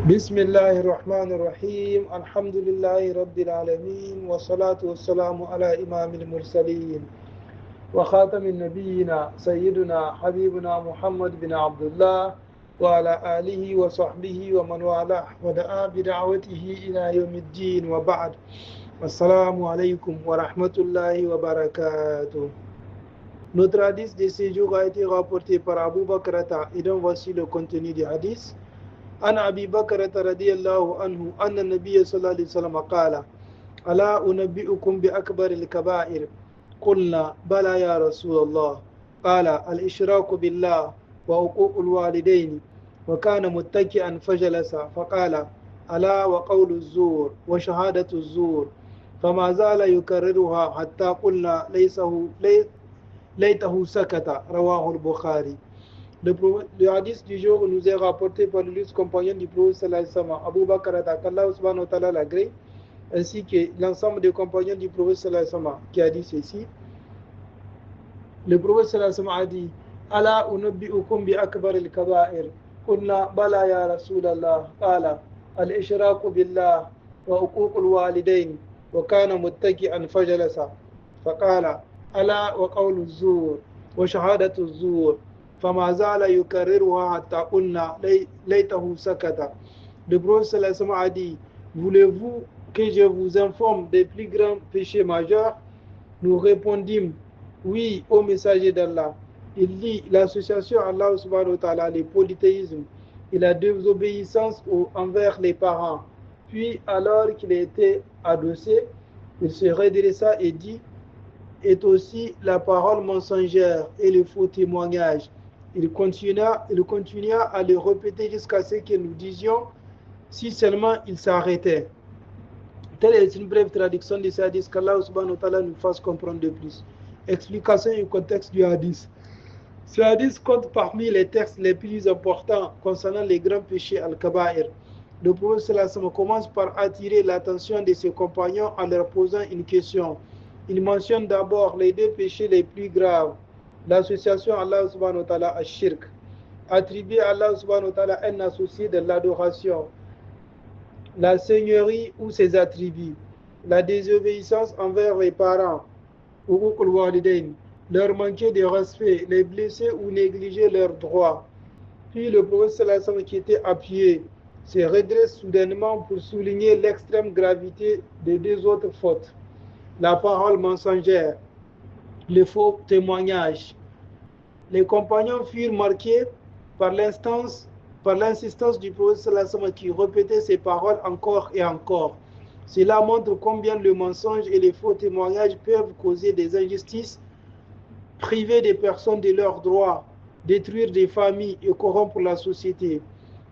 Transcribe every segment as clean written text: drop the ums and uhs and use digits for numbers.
بسم الله الرحمن الرحيم الحمد لله رب العالمين والصلاة والسلام على إمام المرسلين وخاتم النبيين سيدنا حبيبنا محمد بن عبد الله وعلى آله وصحبه ومن والاه ودعا بدعوته إلى يوم الدين وبعد. السلام عليكم ورحمة الله وبركاته. Notre hadith de ce jour a été rapporté par Abu Bakrata et donc voici le contenu du hadith. عن أبي بكرة رضي الله عنه أن النبي صلى الله عليه وسلم قال: ألا أنبئكم بأكبر الكبائر؟ قلنا بلى يا رسول الله. قال: الإشراك بالله وعقوق الوالدين. وكان متكئا فجلس فقال: ألا وقول الزور وشهادة الزور. فما زال يكررها حتى قلنا ليته سكت. رواه البخاري. Le hadith du jour nous est rapporté par l'illustre compagnon du prophète sallallahu alayhi wa sallam, Abu Bakr qu'Allah subhanahu wa ta'ala l'agrée, ainsi que l'ensemble des compagnons du prophète sallallahu alayhi wa sallam, qui a dit ceci. Le prophète sallallahu alayhi wa sallam a dit: Ala unabbi'ukum bi akbar al-kaba'ir. Qulna bala ya Rasulallah. Qala: al-ishraku billah wa uquq al-walidayn. Wa kana muttaki'an fajalasa. Faqala: ala wa qawlu az-zur wa shahadatu az-zur. فما زال يكررها حتى قلنا ليته سكت. Le prophète sallallahu alayhi wa sallam a dit: voulez-vous que je vous informe des plus grands péchés majeurs? Nous répondîmes: oui, ô messager d'Allah. Il dit: l'association à Allah subhanahu wa ta'ala, le polythéisme et la désobéissance envers les parents. Puis alors qu'il était adossé, il se redressa et dit: est aussi la parole mensongère et le faux témoignage. Il continua à le répéter jusqu'à ce que nous disions si seulement il s'arrêtait. Telle est une brève traduction de ce hadith, qu'Allah subhanahu wa ta'ala nous fasse comprendre de plus. Explication et contexte du hadith. Ce hadith compte parmi les textes les plus importants concernant les grands péchés al-kaba'ir. Le prophète sallallahu alayhi wa sallam commence par attirer l'attention de ses compagnons en leur posant une question. Il mentionne d'abord les deux péchés les plus graves: l'association à Allah subhanahu wa ta'ala à shirk, attribuer à Allah subhanahu wa ta'ala un associé de l'adoration, la seigneurie ou ses attributs, la désobéissance envers les parents, uququl walidayn, leur manquer de respect, les blesser ou négliger leurs droits. Puis le prophète sallallahu alayhi wa sallam, qui était appuyé, se redresse soudainement pour souligner l'extrême gravité des deux autres fautes: la parole mensongère, le faux témoignage. Les compagnons furent marqués par l'insistance du prophète sallallahu alayhi wa sallam, qui répétait ces paroles encore et encore. Cela montre combien le mensonge et les faux témoignages peuvent causer des injustices, priver des personnes de leurs droits, détruire des familles et corrompre la société.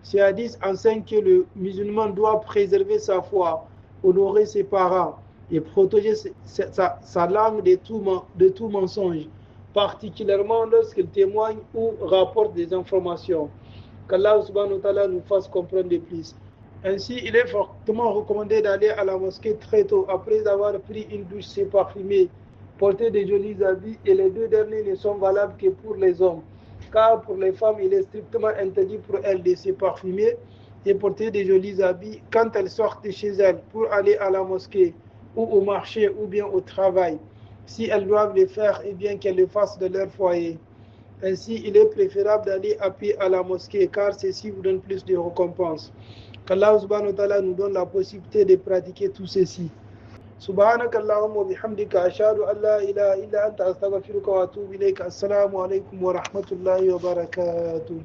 Ce hadith enseigne que le musulman doit préserver sa foi, honorer ses parents et protéger sa langue de tout mensonge, particulièrement lorsqu'il témoigne ou rapporte des informations. Qu'Allah subhanahu wa ta'ala nous fasse comprendre de plus. Ainsi, il est fortement recommandé d'aller à la mosquée très tôt après avoir pris une douche, se parfumer, porter de jolis habits, et les deux derniers ne sont valables que pour les hommes, car pour les femmes il est strictement interdit pour elles de se parfumer et porter de jolis habits quand elles sortent de chez elles pour aller à la mosquée ou au marché ou bien au travail. Si elles doivent le faire, eh bien qu'elles le fassent de leur foyer. Ainsi, il est préférable d'aller à pied à la mosquée, car ceci vous donne plus de récompenses. Qu'Allah subhanahu wa ta'ala nous donne la possibilité de pratiquer tout ceci. سبحانك اللهم وبحمدك أشهد أن لا إله إلا أنت أستغفرك وأتوب إليك. السلام عليكم ورحمة الله وبركاته.